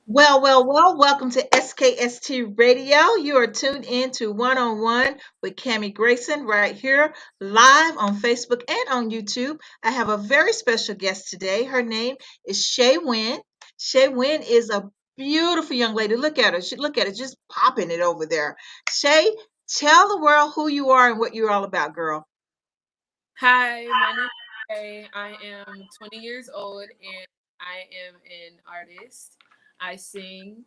Well, welcome to SKST Radio. You are tuned in to One on One with Cammie Grayson right here live on Facebook and on YouTube. I have a very special guest today. Her name is Shayy Winn. Shayy Winn is a beautiful young lady. Look at her. Look at her, just popping it over there. Shayy, tell the world who you are and what you're all about, girl. Hi, my name is Shayy. I am 20 years old and I am an artist. I sing.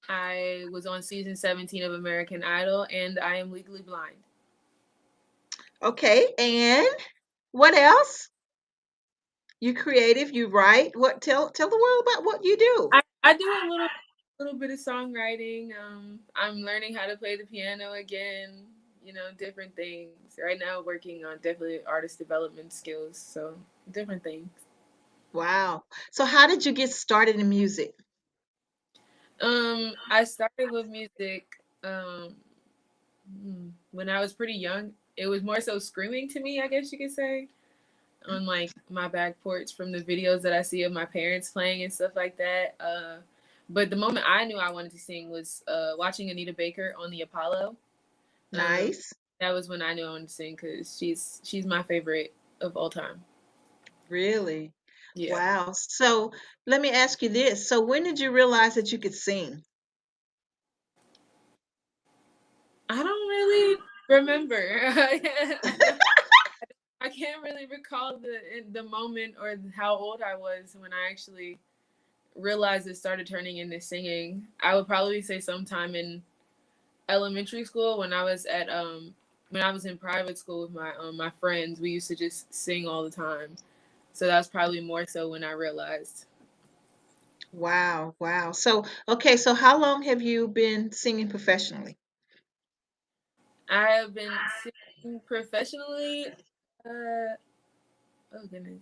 I was on season 17 of American Idol and I am legally blind. Okay, and what else? You creative, you write. What tell the world about what you do. I do a little bit of songwriting. I'm learning how to play the piano again, different things. Right now working on definitely artist development skills, so different things. Wow. So how did you get started in music? I started with music when I was pretty young. It was more so screaming to me, I guess you could say, on like my back porch from the videos that I see of my parents playing and stuff like that. But the moment I knew I wanted to sing was watching Anita Baker on the Apollo. Um, Nice. that was when I knew I wanted to sing because she's my favorite of all time. Really? Yeah. Wow. So let me ask you this. So when did you realize that you could sing? I don't really remember. I can't really recall the moment or how old I was when I actually realized it started turning into singing. I would probably say sometime in elementary school when I was in private school with my friends. We used to just sing all the time. So that's probably more so when I realized. Wow, wow. So okay, so how long have you been singing professionally? I have been singing professionally. Uh, oh goodness,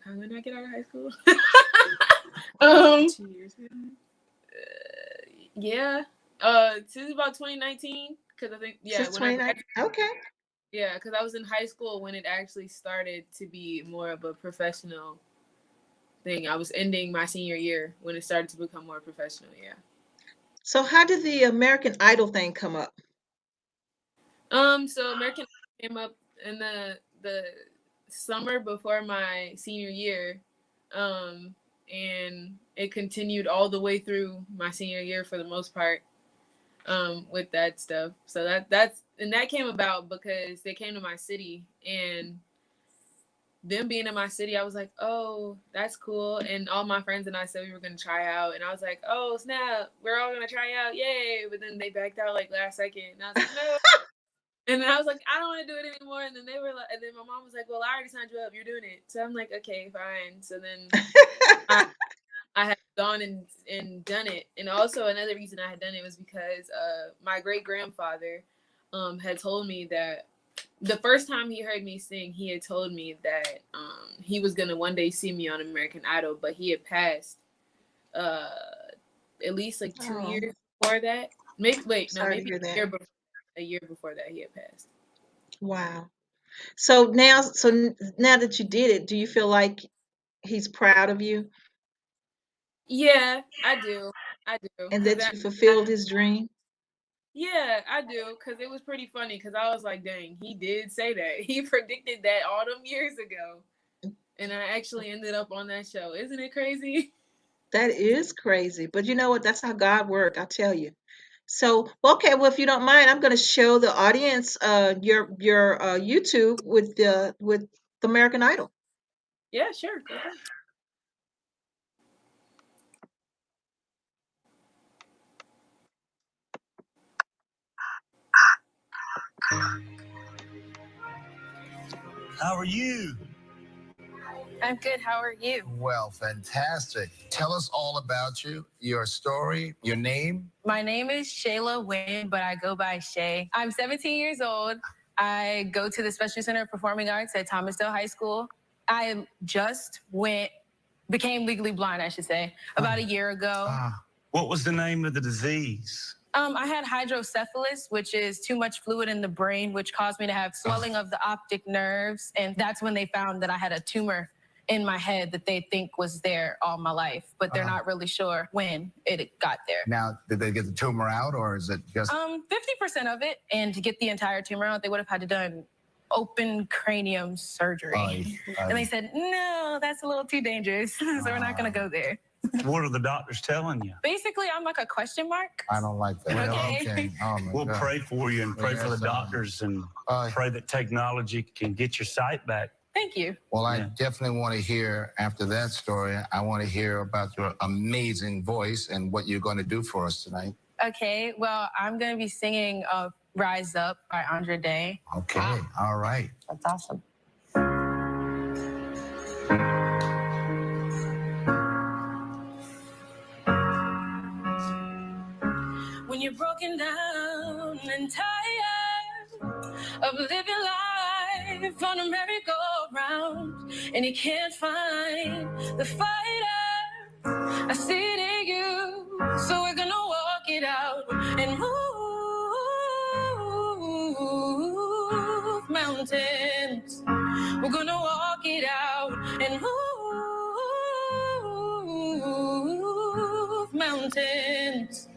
how did I get out of high school? 2 years ago. Yeah. Since about 2019, because I think Since 2019. Okay. yeah, because I was in high school when it actually started to be more of a professional thing. I was ending my senior year when it started to become more professional. Yeah. So how did the American Idol thing come up? So American came up in the summer before my senior year, um, and it continued all the way through my senior year for the most part. With that stuff. So that came about because they came to my city, and them being in my city, I was like, oh, that's cool. And all my friends and I said we were gonna try out, and I was like, oh snap, we're all gonna try out, yay! But then they backed out like last second, and I was like, no. And then I was like, I don't want to do it anymore. And then they were like, and then my mom was like, well, I already signed you up, you're doing it. So I'm like, okay, fine. So then I I had gone and done it. And also another reason I had done it was because my great grandfather had told me that the first time he heard me sing, he had told me that he was gonna one day see me on American Idol, but he had passed uh, at least like two Oh, years before that. Maybe wait, no, sorry to maybe hear that. a year before that he had passed. Wow. So now that you did it, do you feel like he's proud of you Yeah, I do. I do. and Cause that you fulfilled his dream? yeah, I do. Cause it was pretty funny. Cause I was like, dang, he did say that. He predicted that all them years ago, and I actually ended up on that show. Isn't it crazy? That is crazy. But you know what? That's how God works, I tell you. So, okay, well, if you don't mind, I'm going to show the audience your YouTube with the American Idol. Yeah, sure. Go ahead. How are you? I'm good. How are you? Well, fantastic. Tell us all about you, your story, your name. My name is Shayla Winn, but I go by Shayy. I'm 17 years old. I go to the Special Center of Performing Arts at Thomasdale High School. I just became legally blind, I should say, about a year ago. What was the name of the disease? I had hydrocephalus, which is too much fluid in the brain, which caused me to have swelling of the optic nerves. And that's when they found that I had a tumor in my head that they think was there all my life, but they're not really sure when it got there. Now, did they get the tumor out, or is it just 50% of it, and to get the entire tumor out, they would have had to done open cranium surgery. And they said, no, that's a little too dangerous, so we're not going to go there. What are the doctors telling you? Basically, I'm like a question mark. I don't like that. Okay. Oh my We'll God. pray for you and pray for the doctors and pray that technology can get your sight back. Thank you. Well, I definitely want to hear, after that story, I want to hear about your amazing voice and what you're going to do for us tonight. Okay, well, I'm going to be singing Rise Up by Andre Day. Okay, all right. That's awesome. When you're broken down and tired of living life on a merry-go-round and you can't find the fighter, I see it in you, so we're gonna walk it out and move mountains. We're gonna walk it out and move mountains.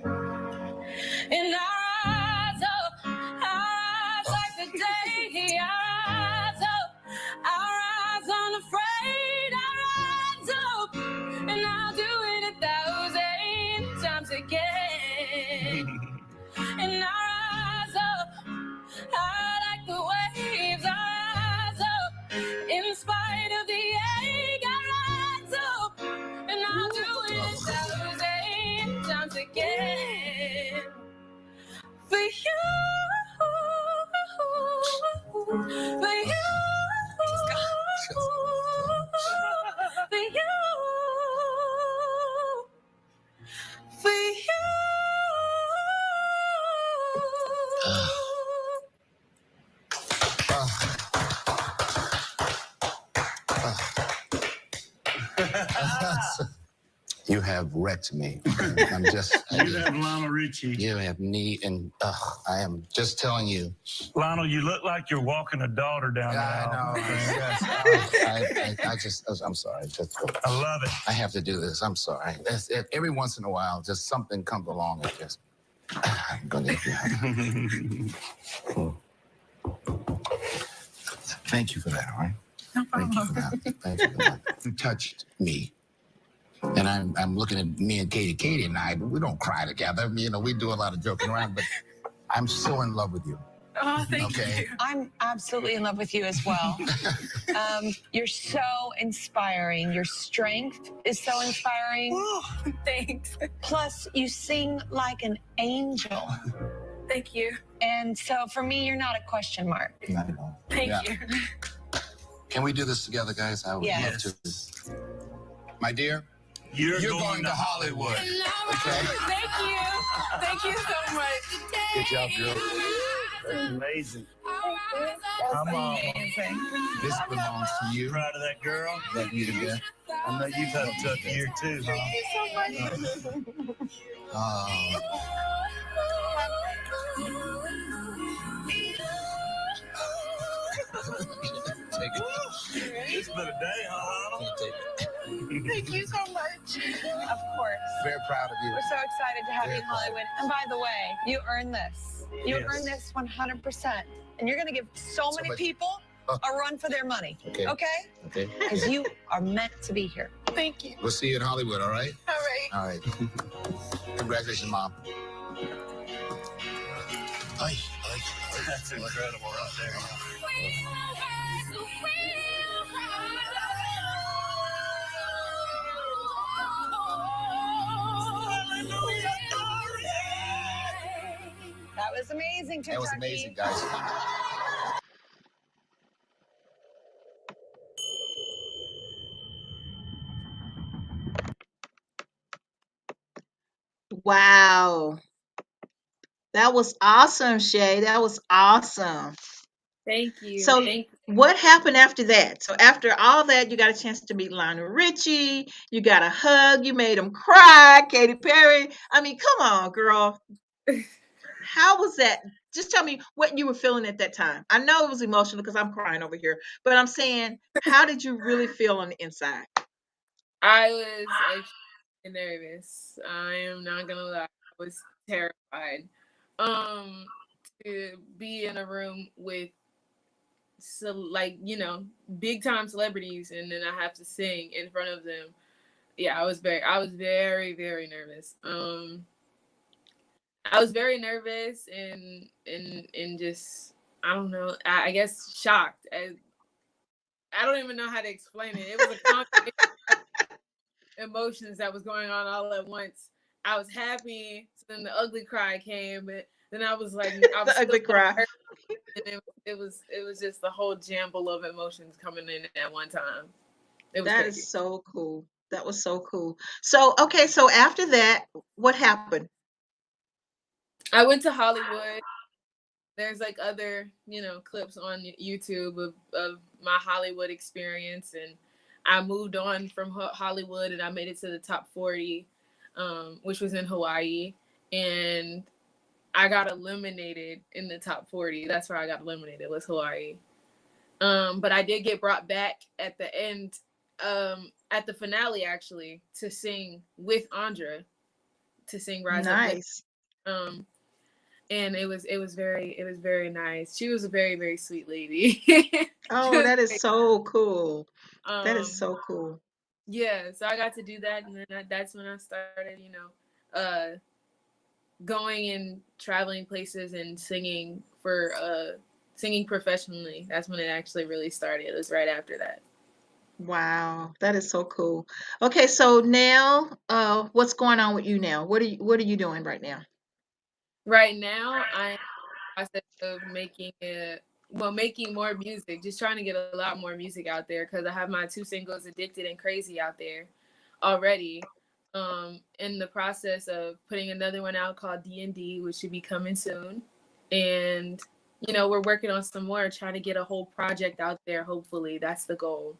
And I rise like the day, I rise unafraid, I rise up, and I'll do it 1,000 times again. And I rise up, I like the waves, I rise up, in spite of the ache, I rise up, and I'll do it 1,000 times again. For you, for you, for you, for you. You have wrecked me. I'm just. You have Lionel Richie. You have me, and I am just telling you. Lionel, you look like you're walking a daughter down the aisle. I just. I'm sorry. I love it. I have to do this. I'm sorry. Every once in a while, just something comes along and just. I'm gonna. Thank you for that. All right. No problem. Thank you for that. Thank you for that. You touched me. And I'm looking at me and Katie. Katie and I, we don't cry together. You know, we do a lot of joking around, but I'm so in love with you. Oh, thank you. I'm absolutely in love with you as well. You're so inspiring. Your strength is so inspiring. Oh, thanks. Plus, you sing like an angel. Thank you. And so for me, you're not a question mark. Not at all. Thank you. Can we do this together, guys? I would love to. My dear, you're going to Hollywood. Okay? Thank you. Thank you so much. Good job, girl. That's amazing. Come on. This belongs to you. Proud of that girl? Love you to death. I know you've had a tough year too, huh? Take it. It's been a day, huh, Lionel? Thank you so much. Of course. Very proud of you. We're so excited to have you in Hollywood. And by the way, you earned this. You Yes. earned this 100%. And you're going to give so many much- people a run for their money. Okay. Okay? Okay. Because you are meant to be here. Thank you. We'll see you in Hollywood, all right? All right. All right. Congratulations, Mom. That's incredible right there. That was amazing, Kentucky. That was amazing, guys. Wow. That was awesome, Shayy. That was awesome. Thank you. So Thank what happened after that? So after all that, you got a chance to meet Lionel Richie. You got a hug. You made him cry. Katy Perry. I mean, come on, girl. How was that just tell me what you were feeling at that time. I know it was emotional because I'm crying over here, but I'm saying, how did you really feel on the inside? I was extremely nervous. I am not gonna lie. I was terrified. To be in a room with big time celebrities, and then I have to sing in front of them. Yeah, I was very, very nervous. I was very nervous and just, I don't know, I guess shocked. I don't even know how to explain it. It was a combination of emotions that was going on all at once. I was happy, so then the ugly cry came, but then I was like, I was The ugly cry. and it was just the whole jumble of emotions coming in at one time. It was That crazy. is so cool. That was so cool. So, okay, so after that, what happened? I went to Hollywood. There's like other, clips on YouTube of my Hollywood experience, and I moved on from Hollywood and I made it to the top 40, which was in Hawaii, and I got eliminated in the top 40. That's where I got eliminated, was Hawaii. But I did get brought back at the end, at the finale actually, to sing with Andra, to sing Rise Up. Nice. And it was very nice. She was a very, very sweet lady. Oh, that is so cool. That is Um, so cool. yeah, so I got to do that, and then that's when I started, going and traveling places and singing singing professionally. That's when it actually really started. It was right after that. Wow, that is so cool. Okay, so now, what's going on with you now? What are you doing right now? Right now, I'm in the process of making more music, just trying to get a lot more music out there, because I have my 2 singles, Addicted and Crazy, out there already. In the process of putting another one out called D&D, which should be coming soon. And, we're working on some more, trying to get a whole project out there, hopefully. That's the goal.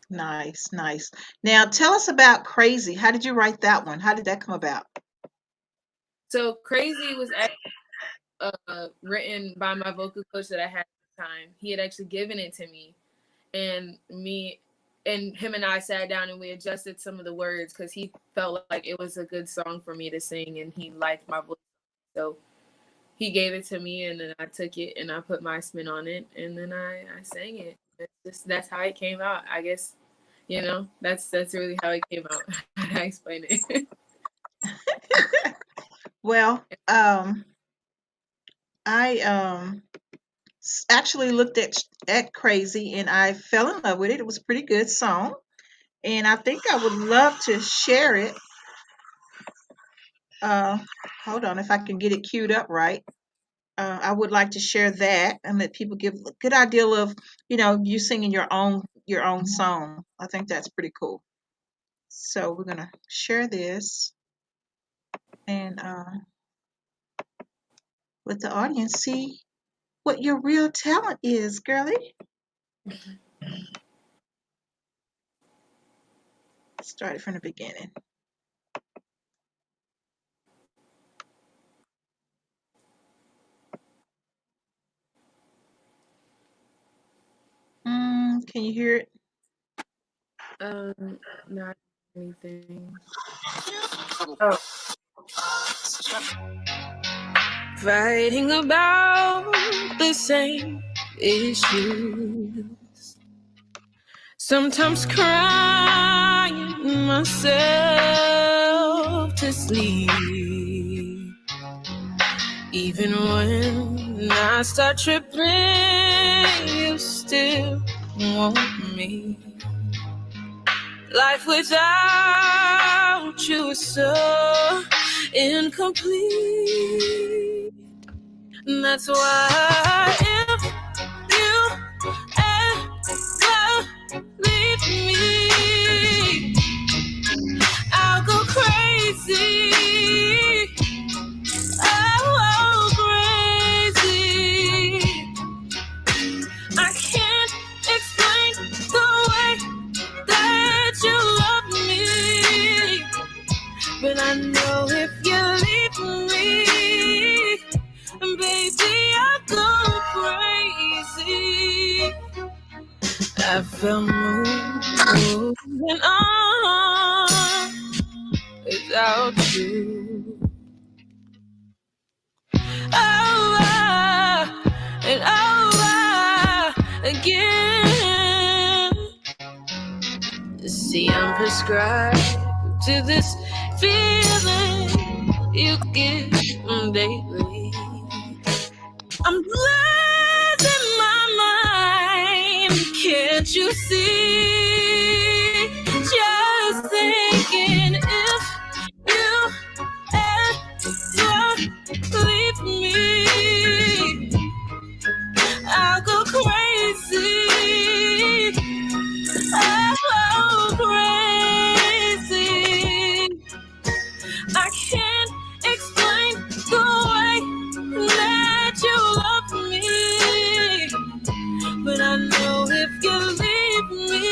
Nice, nice. Now tell us about Crazy. How did you write that one? How did that come about? So Crazy was actually written by my vocal coach that I had at the time. He had actually given it to me, and him and I sat down and we adjusted some of the words, because he felt like it was a good song for me to sing, and he liked my voice. So he gave it to me, and then I took it and I put my spin on it, and then I sang it. That's how it came out, I guess. That's really how it came out. How I explain it. Well, I actually looked at Crazy and I fell in love with it. It was a pretty good song, and I think I would love to share it. Hold on, if I can get it queued up right. I would like to share that and let people give a good idea of, you singing your own song. I think that's pretty cool. So we're gonna share this and let the audience see what your real talent is, girlie. Start it from the beginning. Can you hear it? Not anything. Oh. Fighting about the same issues. Sometimes crying myself to sleep. Even when I start tripping, you still want me. Life without you is so incomplete. And that's why if you ever leave me, I'll go crazy. Oh, crazy. I can't explain the way that you love me, but I know if you leave me, baby, I felt moving on without you. Over and over again. See, I'm prescribed to this feeling you give daily. I'm losing my mind. Can't you see? Just thinking if you ever leave me, I'll go crazy. Oh, crazy. I can't explain the way that you love me, but I know if you leave me,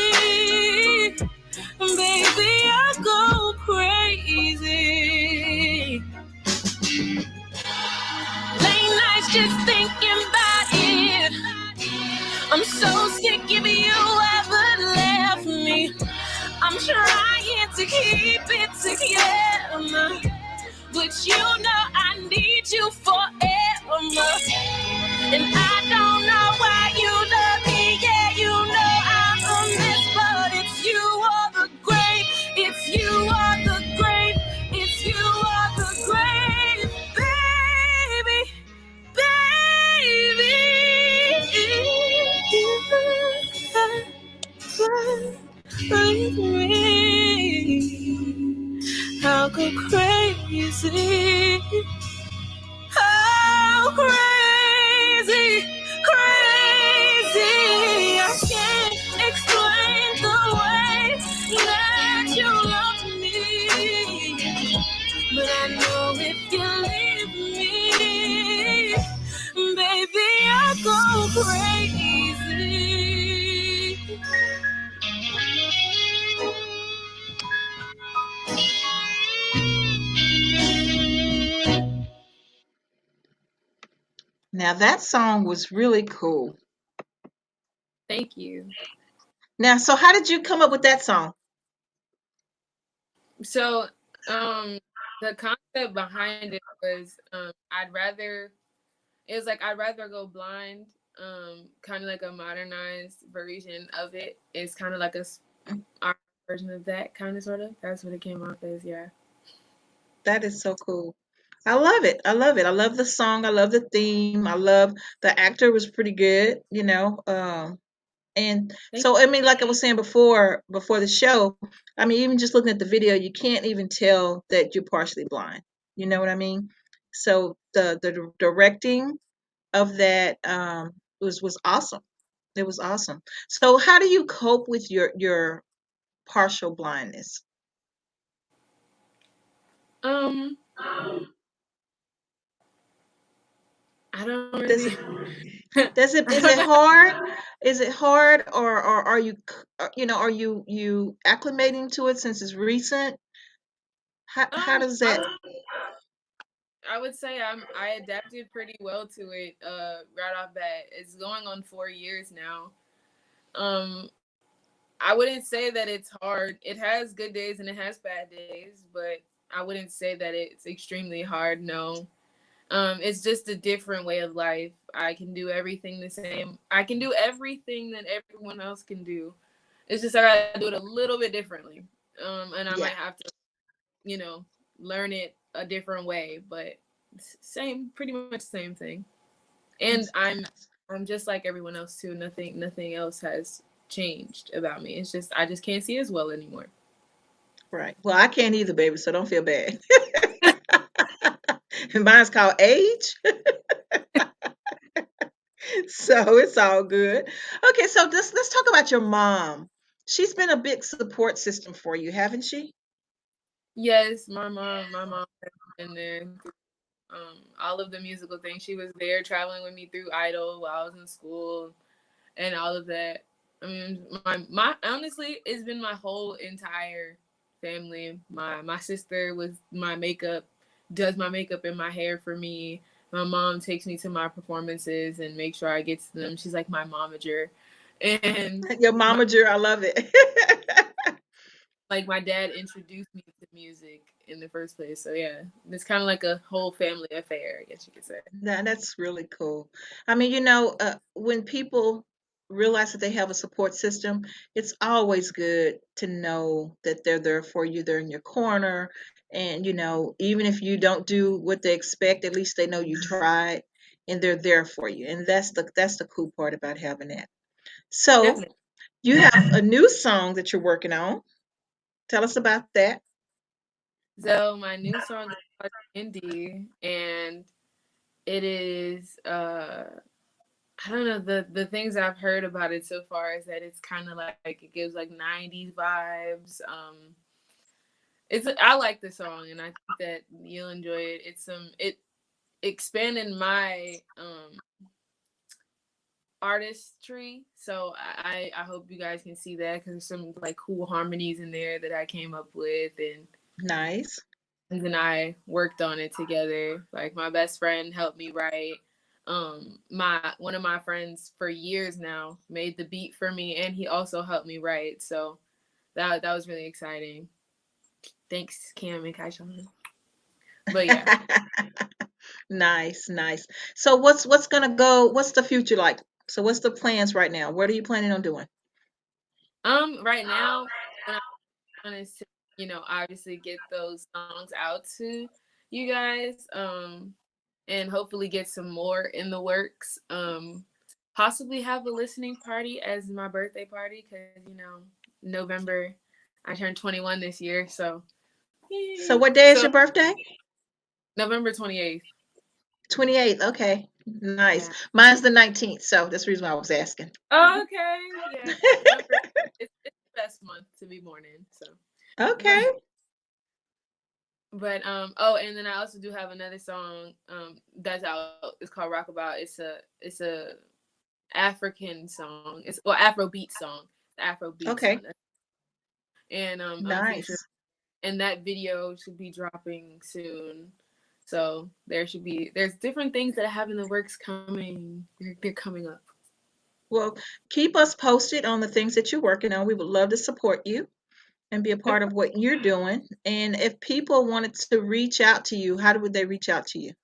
baby, I'll go crazy. Late nights just thinking about it. I'm so sick if you ever left me. I'm trying to keep it together, but you know I need you forever. And I don't know why you love me. Yeah, you know I'm a mess, but it's you or the grave. It's you or the grave. It's you or the grave, baby, baby. Leave me, I'll go crazy. Oh, crazy, crazy. I can't explain the way that you love me, but I know if you leave me, baby, I'll go crazy. Now that song was really cool. Thank you. Now, so how did you come up with that song? So, the concept behind it was, I'd rather go blind, kind of like a modernized version of it. It's kind of like our version of that, kind of, sort of. That's what it came off as, yeah. That is so cool. I love it. I love it. I love the song. I love the theme. I love the actor was pretty good, you know. And so I mean, like I was saying before the show, I mean, even just looking at the video, you can't even tell that you're partially blind. You know what I mean? So the directing of that was awesome. It was awesome. So how do you cope with your partial blindness? Um, I don't Does really. Does it I is don't it know. hard? Is it hard, or are you you know, are you acclimating to it since it's recent? How does that? I would say I adapted pretty well to it right off bat. It's going on 4 years now. Um, I wouldn't say that it's hard. It has good days and it has bad days, but I wouldn't say that it's extremely hard. No. It's just a different way of life. I can do everything the same. I can do everything that everyone else can do. It's just I gotta do it a little bit differently. And I Yeah. might have to, you know, learn it a different way, but same, pretty much the same thing. And I'm just like everyone else too. Nothing else has changed about me. It's just I just can't see as well anymore. Right. Well, I can't either, baby, so don't feel bad. And mine's called age. So it's all good. Okay, so let's talk about your mom. She's been a big support system for you, haven't she? Yes, my mom has been there. All of the musical things. She was there traveling with me through Idol while I was in school and all of that. I mean, my honestly, it's been my whole entire family. My sister was my makeup, does my makeup and my hair for me. My mom takes me to my performances and makes sure I get to them. She's like my momager. And Your momager, I love it. like my dad introduced me to music in the first place. So yeah, it's kind of like a whole family affair, I guess you could say. That's really cool. I mean, when people realize that they have a support system, it's always good to know that they're there for you. They're in your corner. And, even if you don't do what they expect, at least they know you tried and they're there for you. And that's the cool part about having that. So Definitely. you have a new song that you're working on. Tell us about that. So my new song is called Indie, and it is I don't know, the things I've heard about it so far is that it's kind of like it gives like 90s vibes. I like the song, and I think that you'll enjoy it. It expanded my artistry, so I hope you guys can see that, because there's some like cool harmonies in there that I came up with, and Nice. I worked on it together. Like my best friend helped me write. My one of my friends for years now made the beat for me, and he also helped me write. So that was really exciting. Thanks, Cam and Kaishan. But yeah, Nice, nice. So what's the future like? So what's the plans right now? What are you planning on doing? right now, what I'm doing is to, obviously get those songs out to you guys. And hopefully get some more in the works. Possibly have a listening party as my birthday party, because November, I turned 21 this year, so So what day is so your birthday? November 28th. 28th. Okay. Nice. Yeah. Mine's the 19th, so that's the reason why I was asking. Oh, okay. Yeah. November. It's the best month to be born in. So, Okay. but oh, and then I also do have another song that's out. It's called Rockabout. It's a African song. It's Afrobeat song. Afrobeat Okay. song. And I'm featured, Nice. and that video should be dropping soon. So there's different things that I have in the works coming. They're coming up. Well, keep us posted on the things that you're working on. We would love to support you and be a part of what you're doing. And if people wanted to reach out to you, how would they reach out to you?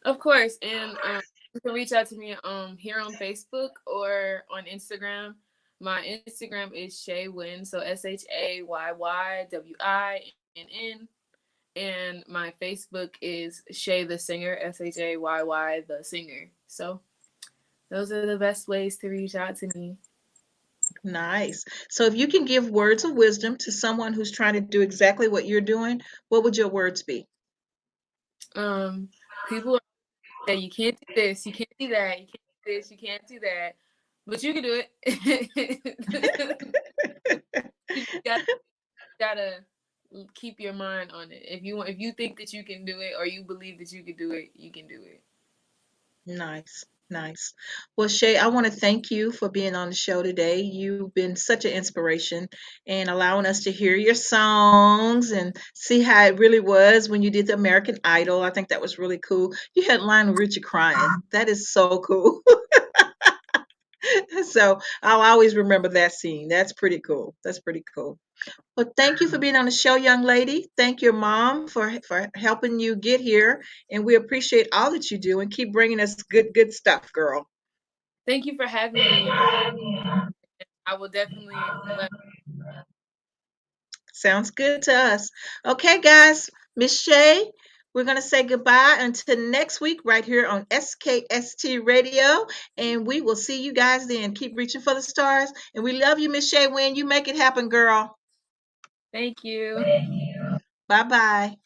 Of course, and you can reach out to me here on Facebook or on Instagram. My Instagram is Shayy Winn, so SHAYYWINN, and my Facebook is Shayy the Singer, SHAYY the Singer. So those are the best ways to reach out to me. Nice. So if you can give words of wisdom to someone who's trying to do exactly what you're doing, what would your words be? People say you can't do this, you can't do that, you can't do this, you can't do that, but you can do it. You gotta keep your mind on it. If you think that you can do it, or you believe that you can do it, you can do it. Nice, nice. Well, Shayy, I want to thank you for being on the show today. You've been such an inspiration and allowing us to hear your songs and see how it really was when you did the American Idol. I think that was really cool. You had Lionel Richie crying. That is so cool. So I'll always remember that scene. That's pretty cool. That's pretty cool. Well, thank you for being on the show, young lady. Thank your mom for helping you get here, and we appreciate all that you do and keep bringing us good stuff, girl. Thank you for having me. I will definitely let. Sounds good to us. Okay, guys, Miss Shayy, we're gonna say goodbye until next week right here on SKST Radio, and we will see you guys then. Keep reaching for the stars, and we love you, Miss Shayy. When you make it happen, girl. Thank you. Bye bye.